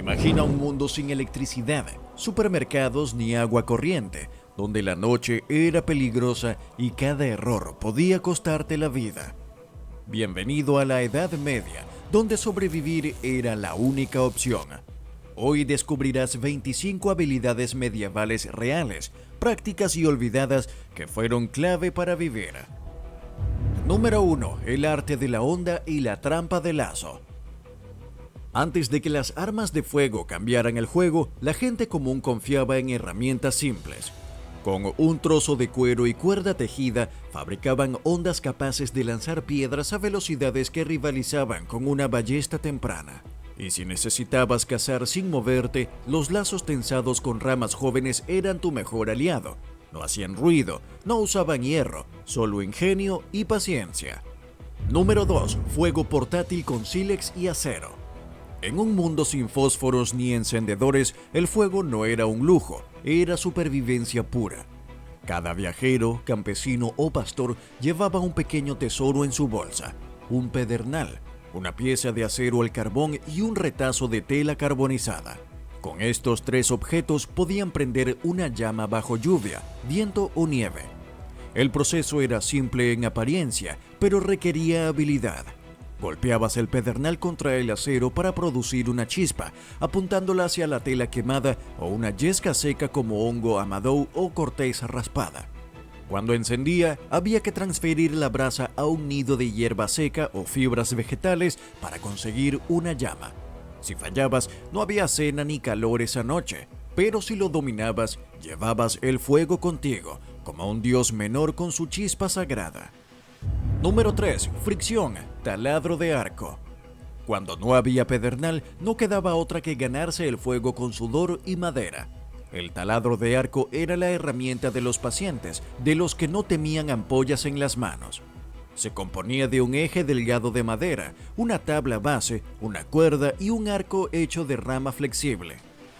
Imagina un mundo sin electricidad, supermercados ni agua corriente, donde la noche era peligrosa y cada error podía costarte la vida. Bienvenido a la Edad Media, donde sobrevivir era la única opción. Hoy descubrirás 25 habilidades medievales reales, prácticas y olvidadas que fueron clave para vivir. Número 1. El arte de la onda y la trampa de lazo. Antes de que las armas de fuego cambiaran el juego, la gente común confiaba en herramientas simples. Con un trozo de cuero y cuerda tejida, fabricaban ondas capaces de lanzar piedras a velocidades que rivalizaban con una ballesta temprana. Y si necesitabas cazar sin moverte, los lazos tensados con ramas jóvenes eran tu mejor aliado. No hacían ruido, no usaban hierro, solo ingenio y paciencia. Número 2. Fuego portátil con sílex y acero. En un mundo sin fósforos ni encendedores, el fuego no era un lujo, era supervivencia pura. Cada viajero, campesino o pastor llevaba un pequeño tesoro en su bolsa, un pedernal, una pieza de acero al carbón y un retazo de tela carbonizada. Con estos tres objetos podían prender una llama bajo lluvia, viento o nieve. El proceso era simple en apariencia, pero requería habilidad. Golpeabas el pedernal contra el acero para producir una chispa, apuntándola hacia la tela quemada o una yesca seca como hongo amadou o corteza raspada. Cuando encendía, había que transferir la brasa a un nido de hierba seca o fibras vegetales para conseguir una llama. Si fallabas, no había cena ni calor esa noche, pero si lo dominabas, llevabas el fuego contigo, como un dios menor con su chispa sagrada. Número 3. Fricción, taladro de arco. Cuando no había pedernal, no quedaba otra que ganarse el fuego con sudor y madera. El taladro de arco era la herramienta de los pacientes, de los que no temían ampollas en las manos. Se componía de un eje delgado de madera, una tabla base, una cuerda y un arco hecho de rama flexible.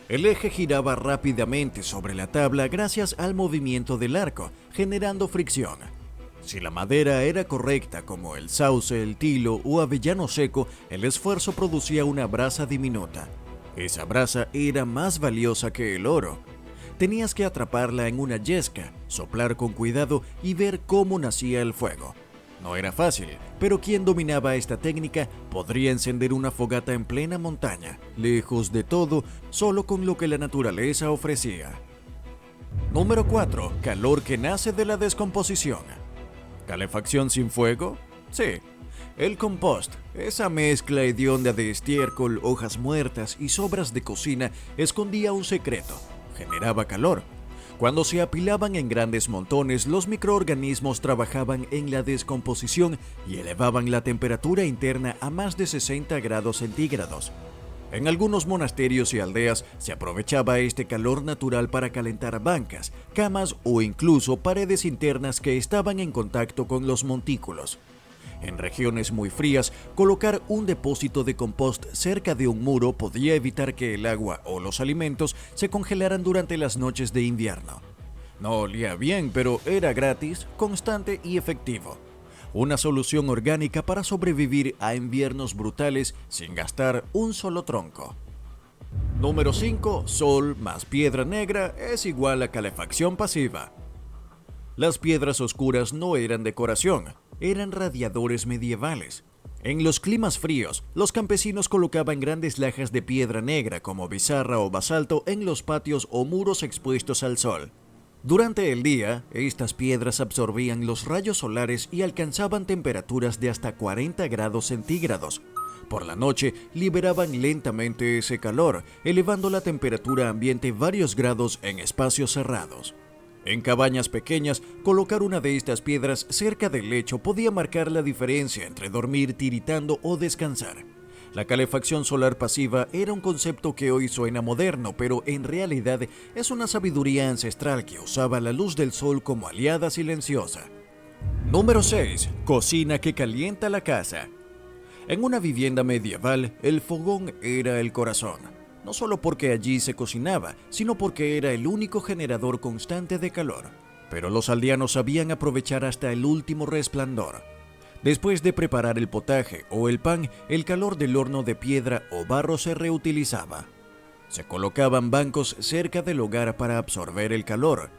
El eje giraba rápidamente sobre la tabla gracias al movimiento del arco, generando fricción. Si la madera era correcta, como el sauce, el tilo o avellano seco, el esfuerzo producía una brasa diminuta. Esa brasa era más valiosa que el oro. Tenías que atraparla en una yesca, soplar con cuidado y ver cómo nacía el fuego. No era fácil, pero quien dominaba esta técnica podría encender una fogata en plena montaña, lejos de todo, solo con lo que la naturaleza ofrecía. Número 4. Calor que nace de la descomposición. ¿Calefacción sin fuego? Sí. El compost, esa mezcla hedionda de estiércol, hojas muertas y sobras de cocina, escondía un secreto. Generaba calor. Cuando se apilaban en grandes montones, los microorganismos trabajaban en la descomposición y elevaban la temperatura interna a más de 60 grados centígrados. En algunos monasterios y aldeas se aprovechaba este calor natural para calentar bancas, camas o incluso paredes internas que estaban en contacto con los montículos. En regiones muy frías, colocar un depósito de compost cerca de un muro podía evitar que el agua o los alimentos se congelaran durante las noches de invierno. No olía bien, pero era gratis, constante y efectivo. Una solución orgánica para sobrevivir a inviernos brutales sin gastar un solo tronco. Número 5. Sol más piedra negra es igual a calefacción pasiva. Las piedras oscuras no eran decoración, eran radiadores medievales. En los climas fríos, los campesinos colocaban grandes lajas de piedra negra como bizarra o basalto en los patios o muros expuestos al sol. Durante el día, estas piedras absorbían los rayos solares y alcanzaban temperaturas de hasta 40 grados centígrados. Por la noche, liberaban lentamente ese calor, elevando la temperatura ambiente varios grados en espacios cerrados. En cabañas pequeñas, colocar una de estas piedras cerca del lecho podía marcar la diferencia entre dormir tiritando o descansar. La calefacción solar pasiva era un concepto que hoy suena moderno, pero en realidad es una sabiduría ancestral que usaba la luz del sol como aliada silenciosa. Número 6. Cocina que calienta la casa. En una vivienda medieval, el fogón era el corazón. No solo porque allí se cocinaba, sino porque era el único generador constante de calor. Pero los aldeanos sabían aprovechar hasta el último resplandor. Después de preparar el potaje o el pan, el calor del horno de piedra o barro se reutilizaba. Se colocaban bancos cerca del hogar para absorber el calor.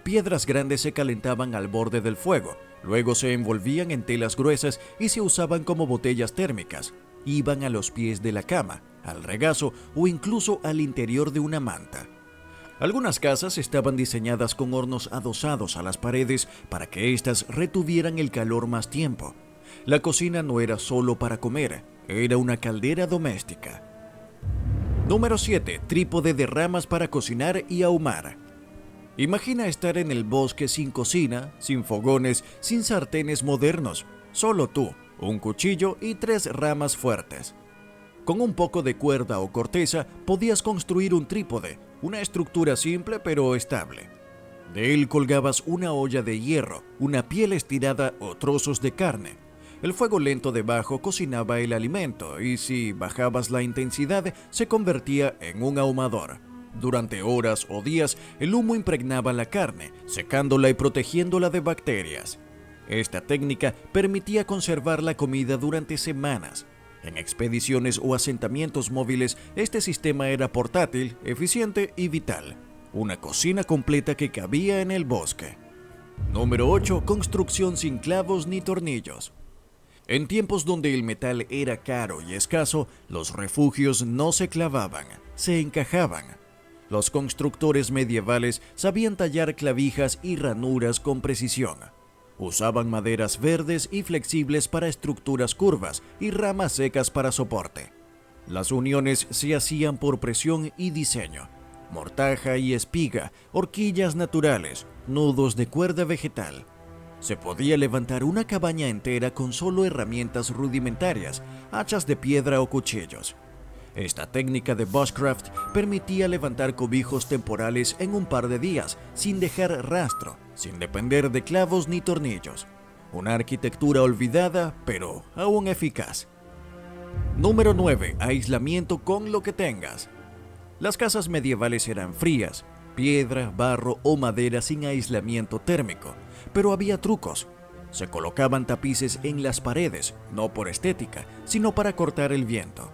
Piedras grandes se calentaban al borde del fuego, luego se envolvían en telas gruesas y se usaban como botellas térmicas. Iban a los pies de la cama, al regazo o incluso al interior de una manta. Algunas casas estaban diseñadas con hornos adosados a las paredes para que éstas retuvieran el calor más tiempo. La cocina no era solo para comer, era una caldera doméstica. Número 7. Trípode de ramas para cocinar y ahumar. Imagina estar en el bosque sin cocina, sin fogones, sin sartenes modernos, solo tú, un cuchillo y 3 ramas fuertes. Con un poco de cuerda o corteza podías construir un trípode, una estructura simple pero estable. De él colgabas una olla de hierro, una piel estirada o trozos de carne. El fuego lento debajo cocinaba el alimento y si bajabas la intensidad se convertía en un ahumador. Durante horas o días el humo impregnaba la carne, secándola y protegiéndola de bacterias. Esta técnica permitía conservar la comida durante semanas. En expediciones o asentamientos móviles, este sistema era portátil, eficiente y vital. Una cocina completa que cabía en el bosque. Número 8. Construcción sin clavos ni tornillos. En tiempos donde el metal era caro y escaso, los refugios no se clavaban, se encajaban. Los constructores medievales sabían tallar clavijas y ranuras con precisión. Usaban maderas verdes y flexibles para estructuras curvas y ramas secas para soporte. Las uniones se hacían por presión y diseño. Mortaja y espiga, horquillas naturales, nudos de cuerda vegetal. Se podía levantar una cabaña entera con solo herramientas rudimentarias, hachas de piedra o cuchillos. Esta técnica de bushcraft permitía levantar cobijos temporales en un par de días, sin dejar rastro, sin depender de clavos ni tornillos. Una arquitectura olvidada, pero aún eficaz. Número 9. Aislamiento con lo que tengas. Las casas medievales eran frías, piedra, barro o madera sin aislamiento térmico, pero había trucos. Se colocaban tapices en las paredes, no por estética, sino para cortar el viento.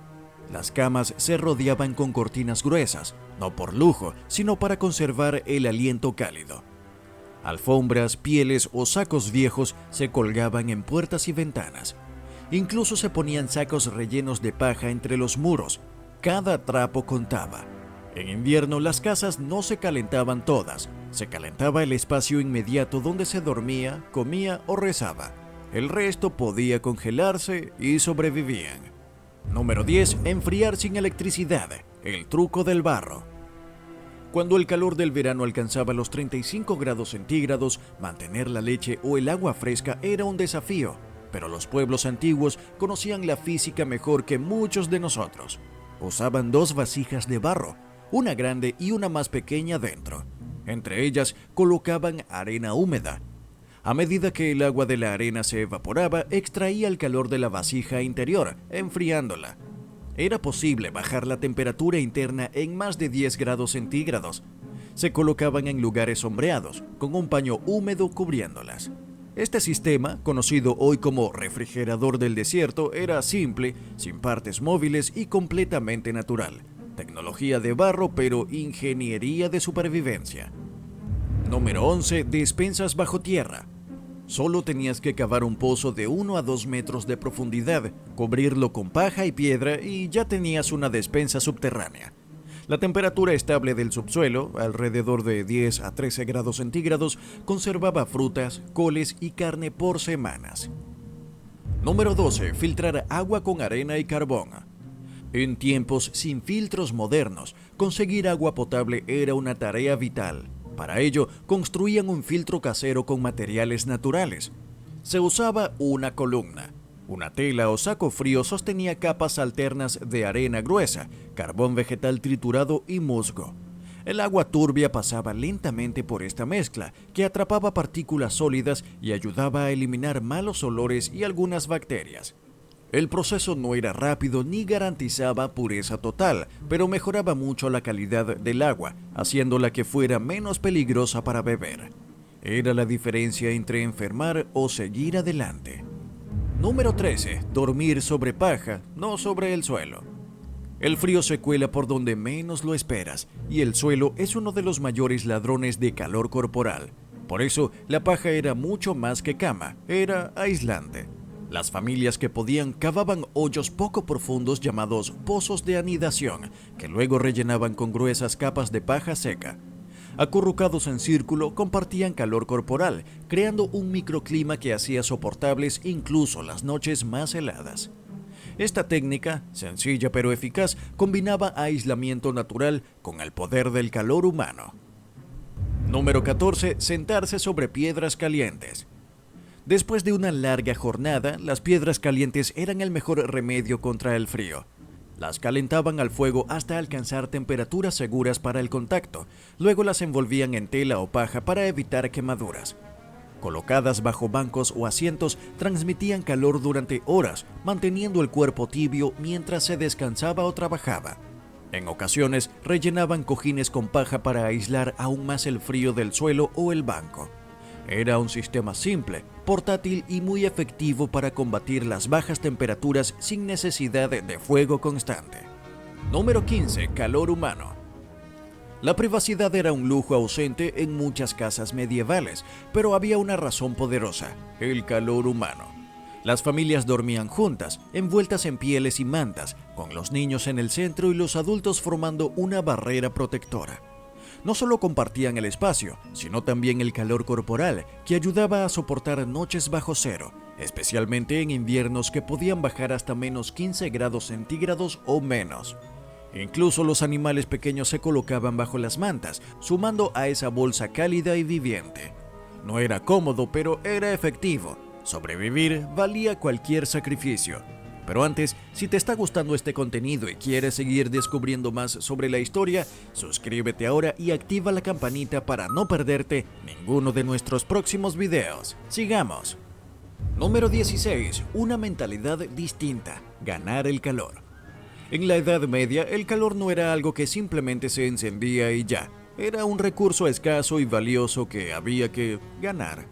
Las camas se rodeaban con cortinas gruesas, no por lujo, sino para conservar el aliento cálido. Alfombras, pieles o sacos viejos se colgaban en puertas y ventanas. Incluso se ponían sacos rellenos de paja entre los muros. Cada trapo contaba. En invierno las casas no se calentaban todas, se calentaba el espacio inmediato donde se dormía, comía o rezaba. El resto podía congelarse y sobrevivían. Número 10. Enfriar sin electricidad. El truco del barro. Cuando el calor del verano alcanzaba los 35 grados centígrados, mantener la leche o el agua fresca era un desafío, pero los pueblos antiguos conocían la física mejor que muchos de nosotros. Usaban 2 vasijas de barro, una grande y una más pequeña dentro. Entre ellas colocaban arena húmeda. A medida que el agua de la arena se evaporaba, extraía el calor de la vasija interior, enfriándola. Era posible bajar la temperatura interna en más de 10 grados centígrados. Se colocaban en lugares sombreados, con un paño húmedo cubriéndolas. Este sistema, conocido hoy como refrigerador del desierto, era simple, sin partes móviles y completamente natural. Tecnología de barro, pero ingeniería de supervivencia. Número 11. Despensas bajo tierra. Solo tenías que cavar un pozo de 1 a 2 metros de profundidad, cubrirlo con paja y piedra y ya tenías una despensa subterránea. La temperatura estable del subsuelo, alrededor de 10 a 13 grados centígrados, conservaba frutas, coles y carne por semanas. Número 12. Filtrar agua con arena y carbón. En tiempos sin filtros modernos, conseguir agua potable era una tarea vital. Para ello, construían un filtro casero con materiales naturales. Se usaba una columna. Una tela o saco frío sostenía capas alternas de arena gruesa, carbón vegetal triturado y musgo. El agua turbia pasaba lentamente por esta mezcla, que atrapaba partículas sólidas y ayudaba a eliminar malos olores y algunas bacterias. El proceso no era rápido ni garantizaba pureza total, pero mejoraba mucho la calidad del agua, haciéndola que fuera menos peligrosa para beber. Era la diferencia entre enfermar o seguir adelante. Número 13. Dormir sobre paja, no sobre el suelo. El frío se cuela por donde menos lo esperas, y el suelo es uno de los mayores ladrones de calor corporal. Por eso, la paja era mucho más que cama, era aislante. Las familias que podían cavaban hoyos poco profundos llamados pozos de anidación, que luego rellenaban con gruesas capas de paja seca. Acurrucados en círculo, compartían calor corporal, creando un microclima que hacía soportables incluso las noches más heladas. Esta técnica, sencilla pero eficaz, combinaba aislamiento natural con el poder del calor humano. Número 14. Sentarse sobre piedras calientes. Después de una larga jornada, las piedras calientes eran el mejor remedio contra el frío. Las calentaban al fuego hasta alcanzar temperaturas seguras para el contacto, luego las envolvían en tela o paja para evitar quemaduras. Colocadas bajo bancos o asientos, transmitían calor durante horas, manteniendo el cuerpo tibio mientras se descansaba o trabajaba. En ocasiones, rellenaban cojines con paja para aislar aún más el frío del suelo o el banco. Era un sistema simple, portátil y muy efectivo para combatir las bajas temperaturas sin necesidad de fuego constante. Número 15. Calor humano. La privacidad era un lujo ausente en muchas casas medievales, pero había una razón poderosa: el calor humano. Las familias dormían juntas, envueltas en pieles y mantas, con los niños en el centro y los adultos formando una barrera protectora. No solo compartían el espacio, sino también el calor corporal, que ayudaba a soportar noches bajo cero, especialmente en inviernos que podían bajar hasta menos 15 grados centígrados o menos. Incluso los animales pequeños se colocaban bajo las mantas, sumando a esa bolsa cálida y viviente. No era cómodo, pero era efectivo. Sobrevivir valía cualquier sacrificio. Pero antes, si te está gustando este contenido y quieres seguir descubriendo más sobre la historia, suscríbete ahora y activa la campanita para no perderte ninguno de nuestros próximos videos. ¡Sigamos! Número 16. Una mentalidad distinta: ganar el calor. En la Edad Media, el calor no era algo que simplemente se encendía y ya. Era un recurso escaso y valioso que había que ganar.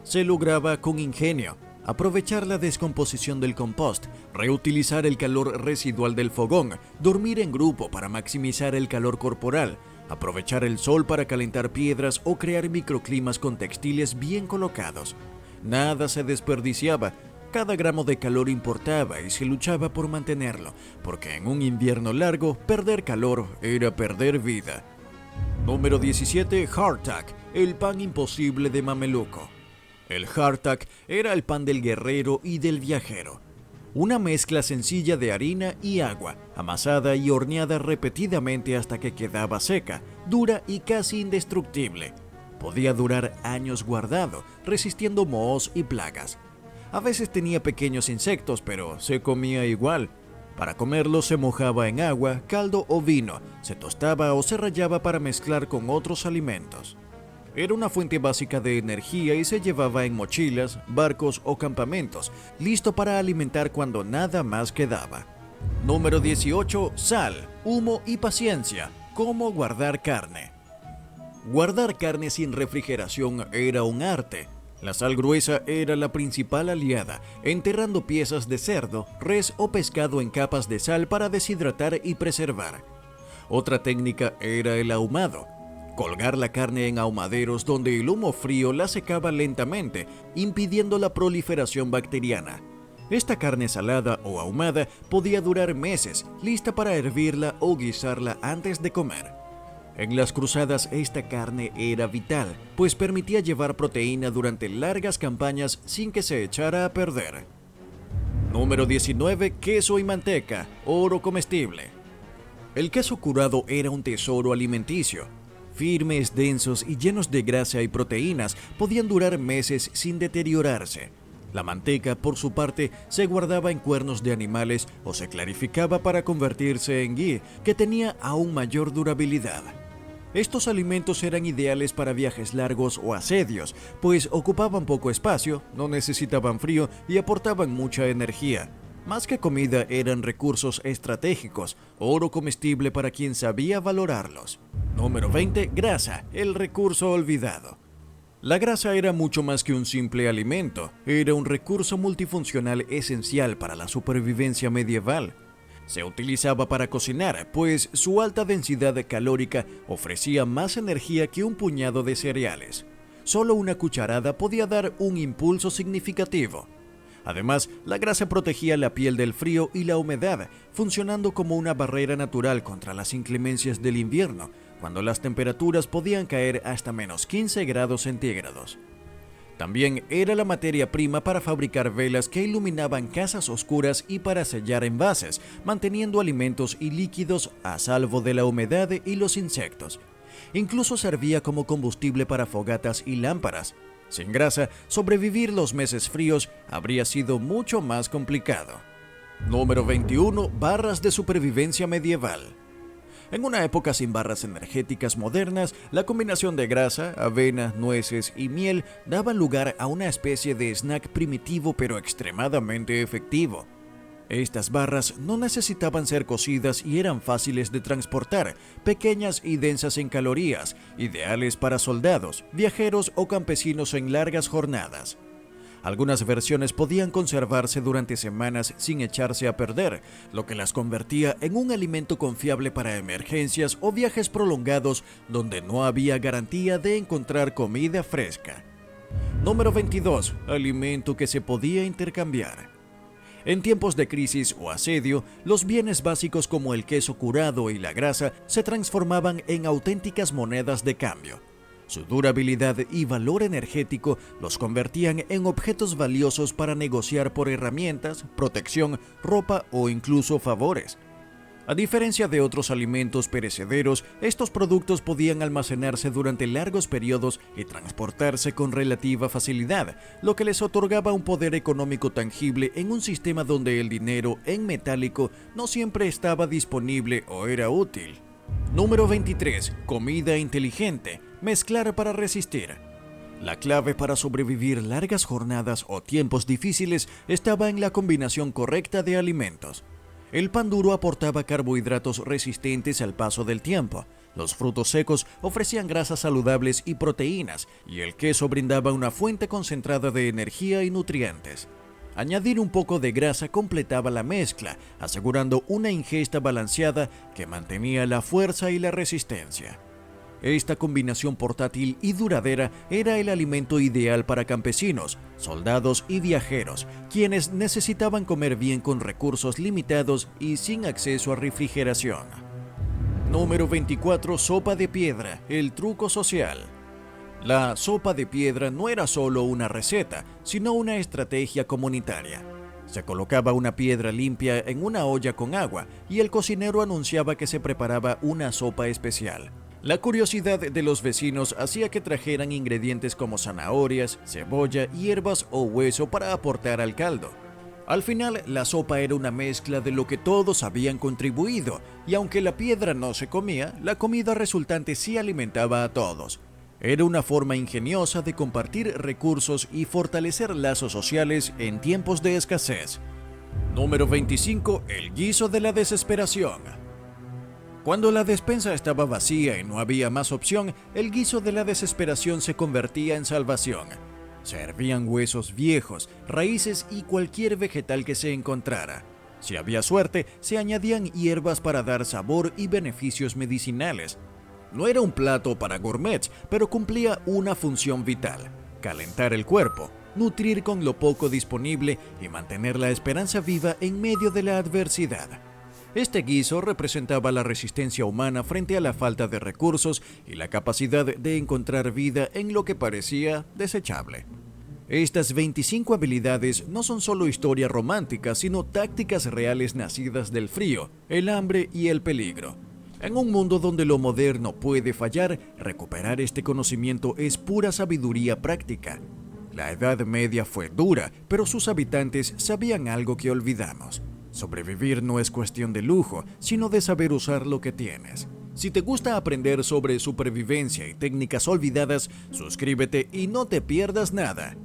Se lograba con ingenio: aprovechar la descomposición del compost, reutilizar el calor residual del fogón, dormir en grupo para maximizar el calor corporal, aprovechar el sol para calentar piedras o crear microclimas con textiles bien colocados. Nada se desperdiciaba. Cada gramo de calor importaba y se luchaba por mantenerlo, porque en un invierno largo, perder calor era perder vida. Número 17. Hardtack, el pan imposible de Mameluco. El hardtack era el pan del guerrero y del viajero. Una mezcla sencilla de harina y agua, amasada y horneada repetidamente hasta que quedaba seca, dura y casi indestructible. Podía durar años guardado, resistiendo mohos y plagas. A veces tenía pequeños insectos, pero se comía igual. Para comerlo se mojaba en agua, caldo o vino, se tostaba o se rallaba para mezclar con otros alimentos. Era una fuente básica de energía y se llevaba en mochilas, barcos o campamentos, listo para alimentar cuando nada más quedaba. Número 18. Sal, humo y paciencia. ¿Cómo guardar carne? Guardar carne sin refrigeración era un arte. La sal gruesa era la principal aliada, enterrando piezas de cerdo, res o pescado en capas de sal para deshidratar y preservar. Otra técnica era el ahumado. Colgar la carne en ahumaderos donde el humo frío la secaba lentamente, impidiendo la proliferación bacteriana. Esta carne salada o ahumada podía durar meses, lista para hervirla o guisarla antes de comer. En las cruzadas esta carne era vital, pues permitía llevar proteína durante largas campañas sin que se echara a perder. Número 19. Queso y manteca, oro comestible. El queso curado era un tesoro alimenticio. Firmes, densos y llenos de grasa y proteínas, podían durar meses sin deteriorarse. La manteca, por su parte, se guardaba en cuernos de animales o se clarificaba para convertirse en ghee, que tenía aún mayor durabilidad. Estos alimentos eran ideales para viajes largos o asedios, pues ocupaban poco espacio, no necesitaban frío y aportaban mucha energía. Más que comida, eran recursos estratégicos, oro comestible para quien sabía valorarlos. Número 20. Grasa, el recurso olvidado. La grasa era mucho más que un simple alimento, era un recurso multifuncional esencial para la supervivencia medieval. se utilizaba para cocinar, pues su alta densidad calórica ofrecía más energía que un puñado de cereales. Solo una cucharada podía dar un impulso significativo. Además, la grasa protegía la piel del frío y la humedad, funcionando como una barrera natural contra las inclemencias del invierno, cuando las temperaturas podían caer hasta menos 15 grados centígrados. También era la materia prima para fabricar velas que iluminaban casas oscuras y para sellar envases, manteniendo alimentos y líquidos a salvo de la humedad y los insectos. Incluso servía como combustible para fogatas y lámparas. Sin grasa, sobrevivir los meses fríos habría sido mucho más complicado. Número 21. Barras de supervivencia medieval. En una época sin barras energéticas modernas, la combinación de grasa, avena, nueces y miel daba lugar a una especie de snack primitivo pero extremadamente efectivo. Estas barras no necesitaban ser cocidas y eran fáciles de transportar, pequeñas y densas en calorías, ideales para soldados, viajeros o campesinos en largas jornadas. Algunas versiones podían conservarse durante semanas sin echarse a perder, lo que las convertía en un alimento confiable para emergencias o viajes prolongados donde no había garantía de encontrar comida fresca. Número 22. Alimento que se podía intercambiar. En tiempos de crisis o asedio, los bienes básicos como el queso curado y la grasa se transformaban en auténticas monedas de cambio. Su durabilidad y valor energético los convertían en objetos valiosos para negociar por herramientas, protección, ropa o incluso favores. A diferencia de otros alimentos perecederos, estos productos podían almacenarse durante largos periodos y transportarse con relativa facilidad, lo que les otorgaba un poder económico tangible en un sistema donde el dinero en metálico no siempre estaba disponible o era útil. Número 23. Comida inteligente. Mezclar para resistir. La clave para sobrevivir largas jornadas o tiempos difíciles estaba en la combinación correcta de alimentos. El pan duro aportaba carbohidratos resistentes al paso del tiempo, los frutos secos ofrecían grasas saludables y proteínas, y el queso brindaba una fuente concentrada de energía y nutrientes. Añadir un poco de grasa completaba la mezcla, asegurando una ingesta balanceada que mantenía la fuerza y la resistencia. Esta combinación portátil y duradera era el alimento ideal para campesinos, soldados y viajeros, quienes necesitaban comer bien con recursos limitados y sin acceso a refrigeración. Número 24. Sopa de piedra, el truco social. La sopa de piedra no era solo una receta, sino una estrategia comunitaria. Se colocaba una piedra limpia en una olla con agua y el cocinero anunciaba que se preparaba una sopa especial. La curiosidad de los vecinos hacía que trajeran ingredientes como zanahorias, cebolla, hierbas o hueso para aportar al caldo. Al final, la sopa era una mezcla de lo que todos habían contribuido, y aunque la piedra no se comía, la comida resultante sí alimentaba a todos. Era una forma ingeniosa de compartir recursos y fortalecer lazos sociales en tiempos de escasez. Número 25. El guiso de la desesperación. Cuando la despensa estaba vacía y no había más opción, el guiso de la desesperación se convertía en salvación. Se hervían huesos viejos, raíces y cualquier vegetal que se encontrara. Si había suerte, se añadían hierbas para dar sabor y beneficios medicinales. No era un plato para gourmets, pero cumplía una función vital: calentar el cuerpo, nutrir con lo poco disponible y mantener la esperanza viva en medio de la adversidad. Este guiso representaba la resistencia humana frente a la falta de recursos y la capacidad de encontrar vida en lo que parecía desechable. Estas 25 habilidades no son solo historia romántica, sino tácticas reales nacidas del frío, el hambre y el peligro. En un mundo donde lo moderno puede fallar, recuperar este conocimiento es pura sabiduría práctica. La Edad Media fue dura, pero sus habitantes sabían algo que olvidamos. Sobrevivir no es cuestión de lujo, sino de saber usar lo que tienes. Si te gusta aprender sobre supervivencia y técnicas olvidadas, suscríbete y no te pierdas nada.